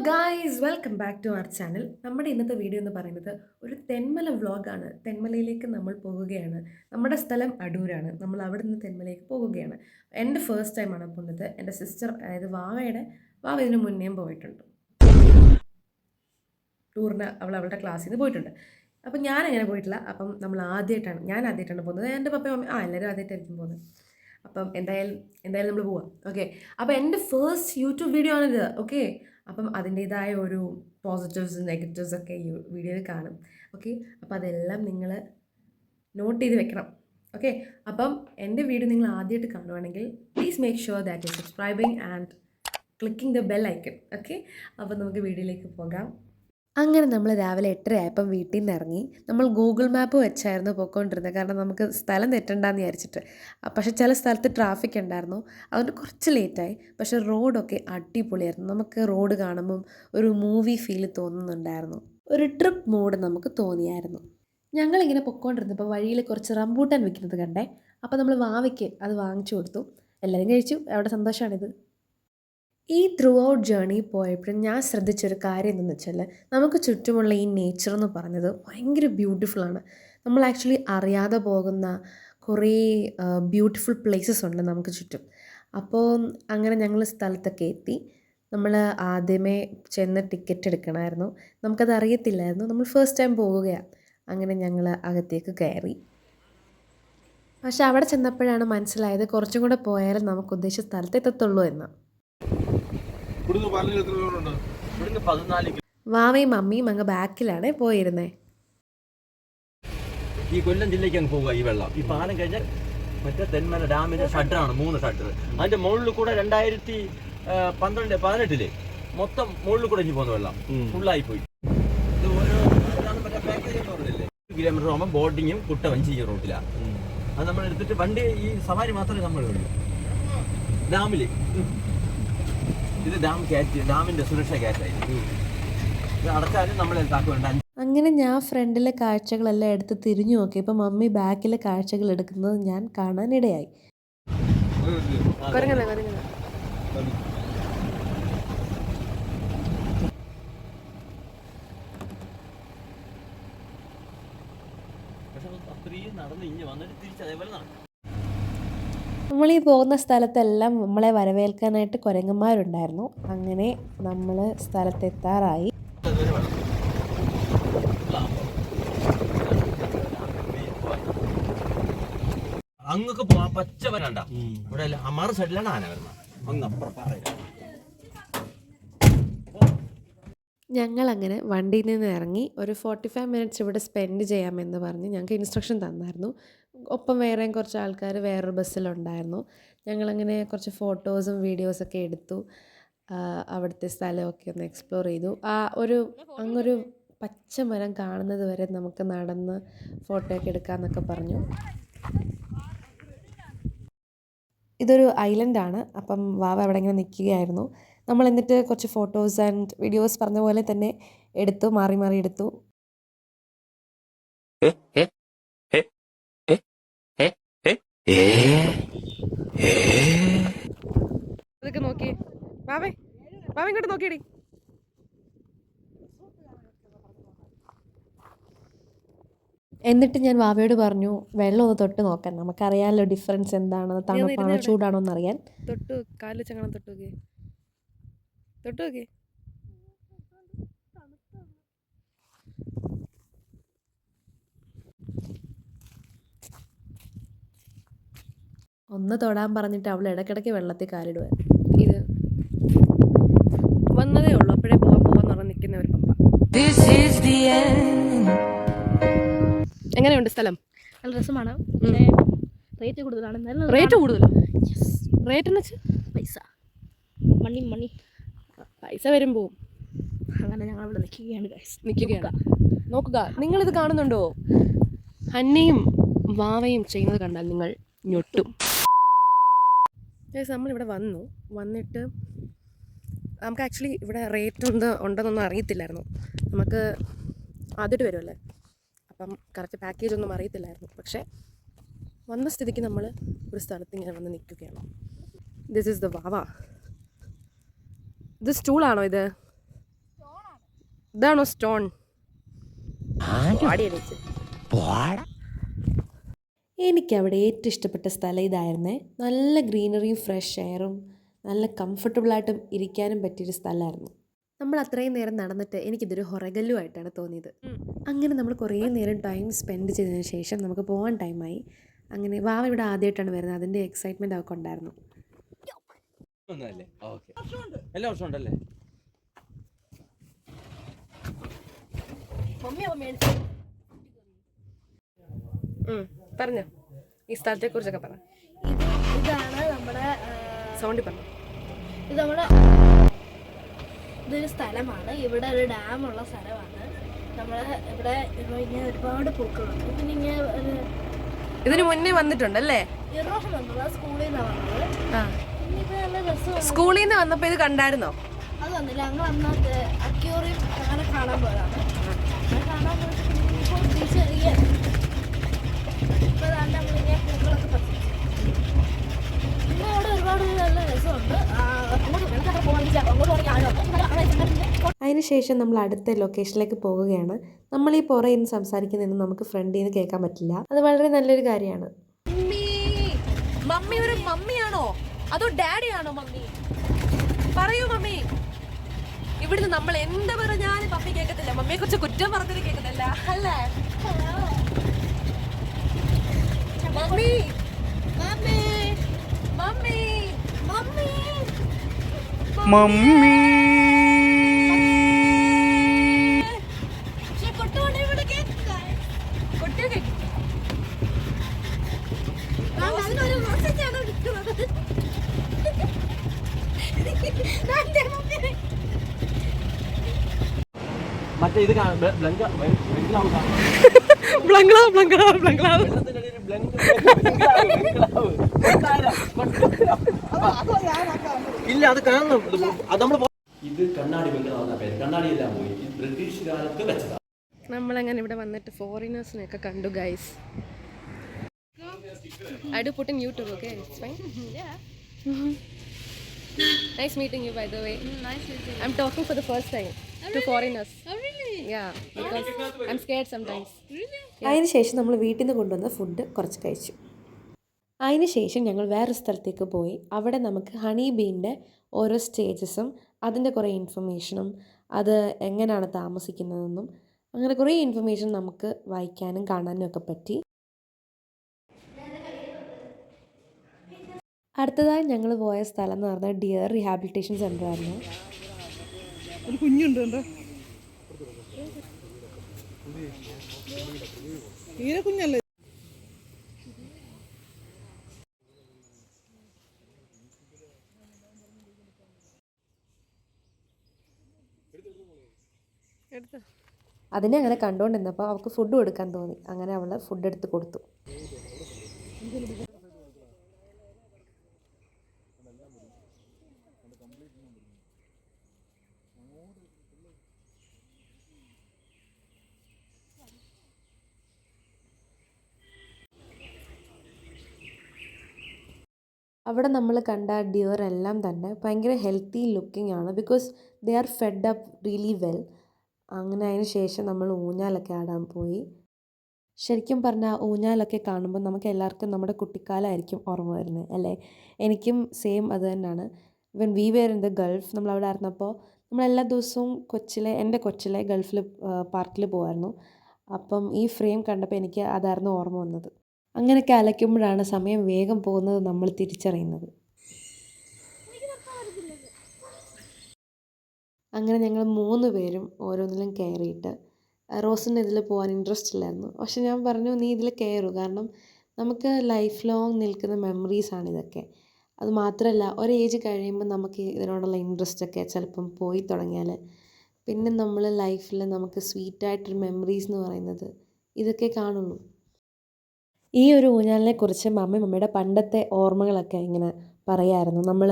Guys welcome back to our channel. നമ്മുടെ ഇന്നത്തെ video എന്ന് പറയുന്നത് ഒരു തെന്മല വ്ളോഗാണ്. തെന്മലയിലേക്ക് നമ്മൾ പോകുകയാണ്. നമ്മുടെ സ്ഥലം അടൂരാണ്. നമ്മൾ അവിടെ നിന്ന് തെന്മലയിലേക്ക് പോകുകയാണ്. എൻ്റെ ഫസ്റ്റ് ടൈമാണ് പോകുന്നത്. എൻ്റെ സിസ്റ്റർ അതായത് വാവ ഇതിന് മുന്നേയും പോയിട്ടുണ്ട്. ടൂറിന് അവളുടെ ക്ലാസ്സിൽ നിന്ന് പോയിട്ടുണ്ട്. അപ്പം ഞാനങ്ങനെ പോയിട്ടില്ല. അപ്പം ഞാൻ ആദ്യമായിട്ടാണ് പോകുന്നത്. എൻ്റെ പപ്പയും അമ്മയും എല്ലാവരും ആദ്യമായിട്ടായിരിക്കും പോകുന്നത്. അപ്പം എന്തായാലും നമ്മൾ പോവാം. ഓക്കെ, അപ്പോൾ എൻ്റെ ഫസ്റ്റ് യൂട്യൂബ് വീഡിയോ ആണിത്. ഓക്കെ, അപ്പം അതിൻ്റേതായ ഒരു പോസിറ്റീവ്സ് നെഗറ്റീവ്സ് ഒക്കെ ഈ വീഡിയോയിൽ കാണും. ഓക്കെ, അപ്പോൾ അതെല്ലാം നിങ്ങൾ നോട്ട് ചെയ്ത് വെക്കണം. ഓക്കെ, അപ്പം എൻ്റെ വീഡിയോ നിങ്ങൾ ആദ്യമായിട്ട് കാണുവാണെങ്കിൽ please make sure that you subscribing and clicking the bell icon. Okay, അപ്പോൾ നമുക്ക് വീഡിയോയിലേക്ക് പോകാം. അങ്ങനെ നമ്മൾ രാവിലെ 8:30 ആയപ്പം വീട്ടിൽ നിന്ന് ഇറങ്ങി. നമ്മൾ ഗൂഗിൾ മാപ്പ് വെച്ചായിരുന്നു പോയിക്കൊണ്ടിരുന്നത്, കാരണം നമുക്ക് സ്ഥലം തെറ്റണ്ടെന്ന് വിചാരിച്ചിട്ട്. പക്ഷേ ചില സ്ഥലത്ത് ട്രാഫിക് ഉണ്ടായിരുന്നു, അതുകൊണ്ട് കുറച്ച് ലേറ്റായി. പക്ഷേ റോഡൊക്കെ അടിപൊളിയായിരുന്നു. നമുക്ക് റോഡ് കാണുമ്പം ഒരു മൂവി ഫീൽ തോന്നുന്നുണ്ടായിരുന്നു. ഒരു ട്രിപ്പ് മോഡ് നമുക്ക് തോന്നിയായിരുന്നു. ഞങ്ങളിങ്ങനെ പൊയ്ക്കൊണ്ടിരുന്നപ്പോൾ വഴിയിൽ കുറച്ച് റംബൂട്ടാൻ വിൽക്കുന്നത് കണ്ടേ. അപ്പോൾ നമ്മൾ വാവയ്ക്ക് അത് വാങ്ങിച്ചു കൊടുത്തു. എല്ലാവരും കഴിച്ചു. അവിടെ സന്തോഷമാണിത്. ഈ ത്രൂ ഔട്ട് ജേർണി പോയപ്പോഴും ഞാൻ ശ്രദ്ധിച്ചൊരു കാര്യം എന്തെന്ന് വെച്ചാൽ, നമുക്ക് ചുറ്റുമുള്ള ഈ നേച്ചർ എന്ന് പറയുന്നത് ഭയങ്കര ബ്യൂട്ടിഫുള്ളാണ്. നമ്മൾ ആക്ച്വലി അറിയാതെ പോകുന്ന കുറേ ബ്യൂട്ടിഫുൾ പ്ലേസസ് ഉണ്ട് നമുക്ക് ചുറ്റും. അപ്പോൾ അങ്ങനെ ഞങ്ങൾ സ്ഥലത്തൊക്കെ എത്തി. നമ്മൾ ആദ്യമേ ചെന്ന് ടിക്കറ്റ് എടുക്കണമായിരുന്നു. നമുക്കത് അറിയത്തില്ലായിരുന്നു. നമ്മൾ ഫസ്റ്റ് ടൈം പോവുകയാണ്. അങ്ങനെ ഞങ്ങൾ അകത്തേക്ക് കയറി. പക്ഷെ അവിടെ ചെന്നപ്പോഴാണ് മനസ്സിലായത് കുറച്ചും കൂടെ പോയാലും നമുക്ക് ഉദ്ദേശിച്ച സ്ഥലത്തെത്തത്തുള്ളൂ എന്ന്. വാവയും മമ്മിയും അങ്ങ് ബാക്കിലാണ് പോയിരുന്നേ. ഈ കൊല്ലം ജില്ലയ്ക്ക് അങ്ങ് പോവുക ഈ വെള്ളം. ഈ പാലം കഴിഞ്ഞാൽ മറ്റേ തെന്മല ഡാമിന്റെ ഷട്ടറാണ്, 3 ഷട്ടർ. അതിന്റെ മുകളിൽ കൂടെ 2018 മൊത്തം മുകളിൽ കൂടെ ഇനി പോകുന്ന വെള്ളം ഫുള്ളായി പോയി. ഇത് ഓരോ കിലോമീറ്റർ ആകുമ്പോൾ ബോട്ടിങ്ങും കുട്ടവഞ്ചി റൂട്ടിലാണ്. അത് നമ്മൾ എടുത്തിട്ട് വണ്ടി ഈ സവാരി മാത്രമേ നമ്മൾ ഉള്ളൂ ഡാമില്. ഇത് ഡാമിന്റെ സുരക്ഷ കയറ്റായി. ഇത് അടച്ചാലും നമ്മൾ താക്കുവേണ്ട. അങ്ങനെ ഞാൻ ഫ്രണ്ടിലെ കാഴ്ചകളെല്ലാം എടുത്ത് തിരിഞ്ഞു നോക്കിയപ്പോൾ മമ്മി ബാക്കിലെ കാഴ്ചകൾ എടുക്കുന്നത് ഞാൻ കാണാനിടയായി. നടന്ന് ഇഞ്ഞ് വന്നിട്ട് തിരിച്ച് അതേപോലെ നടക്കും. നമ്മളീ പോകുന്ന സ്ഥലത്തെല്ലാം നമ്മളെ വരവേൽക്കാനായിട്ട് കുരങ്ങന്മാരുണ്ടായിരുന്നു. അങ്ങനെ നമ്മൾ സ്ഥലത്തെത്താറായി. അങ്ങൊക്കെ പോവാ പച്ച വരണ്ട. ഇവിടെ മറു സൈഡിലാണ് ആന വരുന്നത്. അങ്ങ് അപ്പുറം പറയില്ല. ഞങ്ങളങ്ങനെ വണ്ടിയിൽ നിന്ന് ഇറങ്ങി ഒരു 45 മിനിറ്റ്സ് ഇവിടെ സ്പെൻഡ് ചെയ്യാമെന്ന് പറഞ്ഞ് ഞങ്ങൾക്ക് ഇൻസ്ട്രക്ഷൻ തന്നായിരുന്നു. ഒപ്പം വേറെയും കുറച്ച് ആൾക്കാർ വേറൊരു ബസ്സിലുണ്ടായിരുന്നു. ഞങ്ങളങ്ങനെ കുറച്ച് ഫോട്ടോസും വീഡിയോസൊക്കെ എടുത്തു. അവിടുത്തെ സ്ഥലമൊക്കെ ഒന്ന് എക്സ്പ്ലോർ ചെയ്തു. അങ്ങൊരു പച്ച മരം കാണുന്നത് വരെ നമുക്ക് നടന്ന് ഫോട്ടോയൊക്കെ എടുക്കാമെന്നൊക്കെ പറഞ്ഞു. ഇതൊരു ഐലൻഡാണ്. അപ്പം വാവ അവിടെ ഇങ്ങനെ നിൽക്കുകയായിരുന്നു. നമ്മൾ എന്നിട്ട് കുറച്ച് ഫോട്ടോസ് ആൻഡ് വീഡിയോസ് പറഞ്ഞ പോലെ തന്നെ എടുത്തു, മാറി മാറി എടുത്തു. ഇതൊക്കെ നോക്കിയേ വാവേ, വാവ ഇങ്ങോട്ട് നോക്കിയടി. എന്നിട്ട് ഞാൻ വാവയോട് പറഞ്ഞു വെള്ളം ഒന്ന് തൊട്ട് നോക്കാൻ, നമുക്കറിയാമല്ലോ ഡിഫറൻസ് എന്താണോ, തണുപ്പാണോ ചൂടാണോ എന്നറിയാൻ. തൊട്ട് കാലിൽ ചങ്ങനെ തൊട്ട് നോക്കിയേ. ഒന്ന് തൊടാൻ പറഞ്ഞിട്ട് അവൾ ഇടയ്ക്കിടയ്ക്ക് വെള്ളത്തിൽ കാലിടുക. ഇത് വന്നതേ ഉള്ളൂ, അപ്പോഴേ പോവാന്ന് പറഞ്ഞ് നിൽക്കുന്ന ഒരു പപ്പ. എങ്ങനെയുണ്ട് സ്ഥലം? നല്ല രസമാണ്. റേറ്റ് കൂടുതലാണ്. റേറ്റ് കൂടുതലോ? റേറ്റ് എന്ന് വെച്ചാൽ പൈസ മണി പൈസ വരും പോവും. അങ്ങനെ ഞങ്ങൾ ഇവിടെ നിൽക്കുകയാണ്. നോക്കുക, നിങ്ങളിത് കാണുന്നുണ്ടോ? ഹന്നയും വാവയും ചെയ്യുന്നത് കണ്ടാൽ നിങ്ങൾ ഞൊട്ടും. നമ്മളിവിടെ വന്നിട്ട് നമുക്ക് ആക്ച്വലി ഇവിടെ റേറ്റ് ഉണ്ടെന്നൊന്നും അറിയത്തില്ലായിരുന്നു. നമുക്ക് ആദ്യമായിട്ട് വരുമല്ലേ, അപ്പം കറക്റ്റ് പാക്കേജ് ഒന്നും അറിയത്തില്ലായിരുന്നു. പക്ഷേ വന്ന സ്ഥിതിക്ക് നമ്മൾ ഒരു സ്ഥലത്ത് ഇങ്ങനെ വന്ന് നിൽക്കുകയാണ്. ദിസ് ഈസ് ദ വാവ. ഇത് സ്റ്റൂളാണോ ഇത്? ഇതാണോ സ്റ്റോൺ? എനിക്കവിടെ ഏറ്റവും ഇഷ്ടപ്പെട്ട സ്ഥലം ഇതായിരുന്നേ. നല്ല ഗ്രീനറിയും ഫ്രഷ് എയറും നല്ല കംഫർട്ടബിളായിട്ടും ഇരിക്കാനും പറ്റിയൊരു സ്ഥലമായിരുന്നു. നമ്മൾ അത്രയും നേരം നടന്നിട്ട് എനിക്കിതൊരു ഹൊറഗല്ലുമായിട്ടാണ് തോന്നിയത്. അങ്ങനെ നമ്മൾ കുറേ നേരം ടൈം സ്പെൻഡ് ചെയ്തതിന് ശേഷം നമുക്ക് പോകാൻ ടൈമായി. അങ്ങനെ വാവ ഇവിടെ ആദ്യമായിട്ടാണ് വരുന്നത്, അതിൻ്റെ എക്സൈറ്റ്മെൻറ്റ് അവർക്ക് ഉണ്ടായിരുന്നു. എല്ലാ വർഷവും ഉണ്ടല്ലേ? പറഞ്ഞോ, ഈ സ്ഥലത്തെ കുറിച്ചൊക്കെ പറ. ഇതാണ് നമ്മുടെ സൗണ്ടിൽ പറഞ്ഞു. ഇത് നമ്മുടെ ഇതൊരു സ്ഥലമാണ്. ഇവിടെ ഒരു ഡാമുള്ള സ്ഥലമാണ്. നമ്മളെ ഇവിടെ ഇങ്ങനെ ഒരുപാട് പൂക്കളുണ്ട്. പിന്നെ ഇങ്ങനെ ഇതിന് മുന്നേ വന്നിട്ടുണ്ടല്ലേ? ഇറോഷൻ വന്നത് സ്കൂളിൽ നിന്നാണ് വന്നത്. പിന്നെ ഇപ്പൊ നല്ല രസമാണ്. സ്കൂളിൽ നിന്ന് വന്നപ്പോൾ ഇത് കണ്ടായിരുന്നോ? അത് വന്നില്ല, ഞങ്ങൾ അന്ന് അക്യൂറിയം അങ്ങനെ കാണാൻ പോയതാണ്. അങ്ങനെ കാണാൻ പോയിട്ട് ഇപ്പോൾ ചെറിയ ഇപ്പൊ നമ്മളിങ്ങനെ പൂക്കളൊക്കെ പറ്റി. പിന്നെ അവിടെ ഒരുപാട് നല്ല രസമുണ്ട്. അതിനുശേഷം നമ്മൾ അടുത്ത ലൊക്കേഷനിലേക്ക് പോകുകയാണ്. നമ്മൾ ഈ പുറയിൽ നിന്ന് സംസാരിക്കുന്നതൊന്നും നമുക്ക് ഫ്രണ്ടിൽ നിന്ന് കേൾക്കാൻ പറ്റില്ല. അത് വളരെ നല്ലൊരു കാര്യമാണ്. മമ്മി ഒരു മമ്മിയാണോ അതോ ഡാഡിയാണോ? മമ്മി പറയൂ മമ്മി. ഇവിടുന്ന് നമ്മൾ എന്ത് പറഞ്ഞാലും മമ്മി കേൾക്കത്തില്ല. മമ്മിയെ കുറിച്ച് കുറ്റം പറഞ്ഞത് കേൾക്കത്തില്ല അല്ലേ? Mummy mummy mummy mummy mummy മറ്റേ ഇത് ഇല്ല, അത് കാണണം. അത് നമ്മൾ ഇത് കണ്ണാടി ബംഗ്ലാവ് പേര്. കണ്ണാടി എല്ലാം പോയി. ഇത് ബ്രിട്ടീഷ് കാലത്ത് വെച്ചതാണ്. നമ്മളങ്ങനെ ഇവിടെ വന്നിട്ട് ഫോറിനേഴ്സിനെയൊക്കെ കണ്ടു guys. I do put in YouTube, okay? It's fine. Yeah. Nice meeting you, by the way. Nice meeting you. I'm talking for the first time to foreigners. Oh really? Yeah, because I'm scared sometimes. Really? അതിനുശേഷം നമ്മൾ വീട്ടിൽ നിന്ന് കൊണ്ടുവന്ന food കുറച്ച് കഴിച്ചു. അതിനുശേഷം ഞങ്ങൾ വേറെ സ്ഥലത്തേക്ക് പോയി. അവിടെ നമുക്ക് ഹണി ബീൻ്റെ ഓരോ സ്റ്റേജസും അതിൻ്റെ കുറേ ഇൻഫർമേഷനും അത് എങ്ങനെയാണ് താമസിക്കുന്നതെന്നും അങ്ങനെ കുറേ ഇൻഫർമേഷൻ നമുക്ക് വായിക്കാനും കാണാനും ഒക്കെ പറ്റി. അടുത്തതായി ഞങ്ങൾ പോയ സ്ഥലം എന്ന് പറഞ്ഞാൽ ഡിയർ റീഹാബിലിറ്റേഷൻ സെൻ്റർ ആയിരുന്നു. ഒരു കുഞ്ഞുണ്ട്, തീരെ കുഞ്ഞല്ലേ? അതിനെ അങ്ങനെ കണ്ടുകൊണ്ടിരുന്നപ്പോൾ അവൾക്ക് ഫുഡ് കൊടുക്കാൻ തോന്നി. അങ്ങനെ അവൾ ഫുഡ് എടുത്ത് കൊടുത്തു. അവിടെ നമ്മൾ കണ്ട ഡിയർ എല്ലാം തന്നെ ഭയങ്കര ഹെൽത്തി ലുക്കിംഗ് ആണ്. Because they are fed up really well. അങ്ങനെ അതിന് ശേഷം നമ്മൾ ഊഞ്ഞാലൊക്കെ ആടാൻ പോയി. ശരിക്കും പറഞ്ഞാൽ ഊഞ്ഞാലൊക്കെ കാണുമ്പോൾ നമുക്ക് എല്ലാവർക്കും നമ്മുടെ കുട്ടിക്കാലമായിരിക്കും ഓർമ്മ വരുന്നത് അല്ലേ? എനിക്കും സെയിം അത് തന്നെയാണ്. When we were in the Gulf, നമ്മളവിടെ ആയിരുന്നപ്പോൾ നമ്മളെല്ലാ ദിവസവും എൻ്റെ കൊച്ചിലെ ഗൾഫിൽ പാർക്കിൽ പോകുമായിരുന്നു. അപ്പം ഈ ഫ്രെയിം കണ്ടപ്പോൾ എനിക്ക് അതായിരുന്നു ഓർമ്മ വന്നത്. അങ്ങനെയൊക്കെ അലയ്ക്കുമ്പോഴാണ് സമയം വേഗം പോകുന്നത് നമ്മൾ തിരിച്ചറിയുന്നത്. അങ്ങനെ ഞങ്ങൾ 3 പേരും ഓരോന്നിലും കയറിയിട്ട്, റോസിന് ഇതിൽ പോകാൻ ഇൻട്രസ്റ്റ് ഇല്ലായിരുന്നു. പക്ഷെ ഞാൻ പറഞ്ഞു നീ ഇതിൽ കയറൂ, കാരണം നമുക്ക് ലൈഫ് ലോങ് നിൽക്കുന്ന മെമ്മറീസാണ് ഇതൊക്കെ. അത് മാത്രമല്ല ഒരു ഏജ് കഴിയുമ്പോൾ നമുക്ക് ഇതിനോടുള്ള ഇൻട്രസ്റ്റൊക്കെ ചിലപ്പം പോയി തുടങ്ങിയാൽ പിന്നെ നമ്മൾ ലൈഫിൽ നമുക്ക് സ്വീറ്റായിട്ടൊരു മെമ്മറീസ് എന്ന് പറയുന്നത് ഇതൊക്കെ കാണുള്ളൂ. ഈ ഒരു ഊഞ്ഞാലിനെ കുറിച്ച് മമ്മിയുടെ പണ്ടത്തെ ഓർമ്മകളൊക്കെ ഇങ്ങനെ പറയായിരുന്നു. നമ്മൾ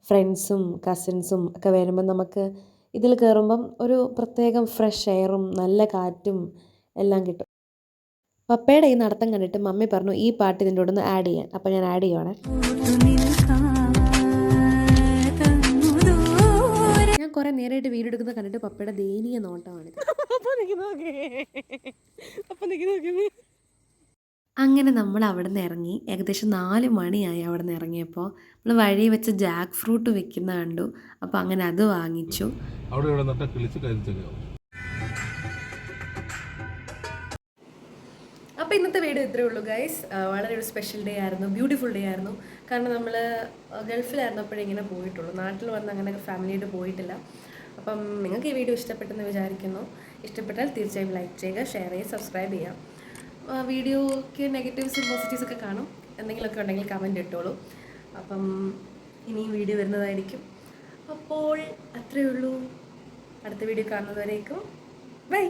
ഫ്രണ്ട്സും കസിൻസും ഒക്കെ വരുമ്പം നമുക്ക് ഇതിൽ കയറുമ്പം ഒരു പ്രത്യേകം ഫ്രഷ് എയറും നല്ല കാറ്റും എല്ലാം കിട്ടും. പപ്പയുടെ ഈ നടത്തം കണ്ടിട്ട് മമ്മി പറഞ്ഞു ഈ പാട്ട് ഇതിൻ്റെ കൂടെ ഒന്ന് ആഡ് ചെയ്യാൻ. അപ്പോൾ ഞാൻ ആഡ് ചെയ്യുവാണേ. ഞാൻ കുറേ നേരമായിട്ട് വീഡിയോ എടുക്കുന്നത് കണ്ടിട്ട് പപ്പയുടെ ദയനീയ നോട്ടമാണിത്. അങ്ങനെ നമ്മൾ അവിടെ നിന്ന് ഇറങ്ങി. ഏകദേശം 4 മണിയായി അവിടെ നിന്ന് ഇറങ്ങിയപ്പോൾ. നമ്മൾ വഴി വെച്ച് ജാക്ക് ഫ്രൂട്ട് വെക്കുന്ന കണ്ടു. അപ്പോൾ അങ്ങനെ അത് വാങ്ങിച്ചു. അവിടെ ഇവിടെ നട്ട കിളിച്ച് കരിച്ചൊക്കെയാവും. അപ്പോൾ ഇന്നത്തെ വീഡിയോ ഇത്രയേ ഉള്ളൂ ഗൈസ്. വളരെ ഒരു സ്പെഷ്യൽ ഡേ ആയിരുന്നു, ബ്യൂട്ടിഫുൾ ഡേ ആയിരുന്നു. കാരണം നമ്മൾ ഗൾഫിലായിരുന്നപ്പോഴേ ഇങ്ങനെ പോയിട്ടുള്ളൂ. നാട്ടിൽ വന്ന് അങ്ങനെ ഫാമിലിയായിട്ട് പോയിട്ടില്ല. അപ്പം നിങ്ങൾക്ക് ഈ വീഡിയോ ഇഷ്ടപ്പെട്ടെന്ന് വിചാരിക്കുന്നു. ഇഷ്ടപ്പെട്ടാൽ തീർച്ചയായും ലൈക്ക് ചെയ്യുക, ഷെയർ ചെയ്യുക, സബ്സ്ക്രൈബ് ചെയ്യാം. വീഡിയോയ്ക്ക് നെഗറ്റീവ്സും പോസിറ്റീവ്സൊക്കെ കാണും. എന്തെങ്കിലുമൊക്കെ ഉണ്ടെങ്കിൽ കമൻറ്റ് ഇട്ടോളൂ. അപ്പം ഇനിയും വീഡിയോ വരുന്നതായിരിക്കും. അപ്പോൾ അത്രയേ ഉള്ളൂ. അടുത്ത വീഡിയോ കാണുന്നതുവരേക്കും ബൈ.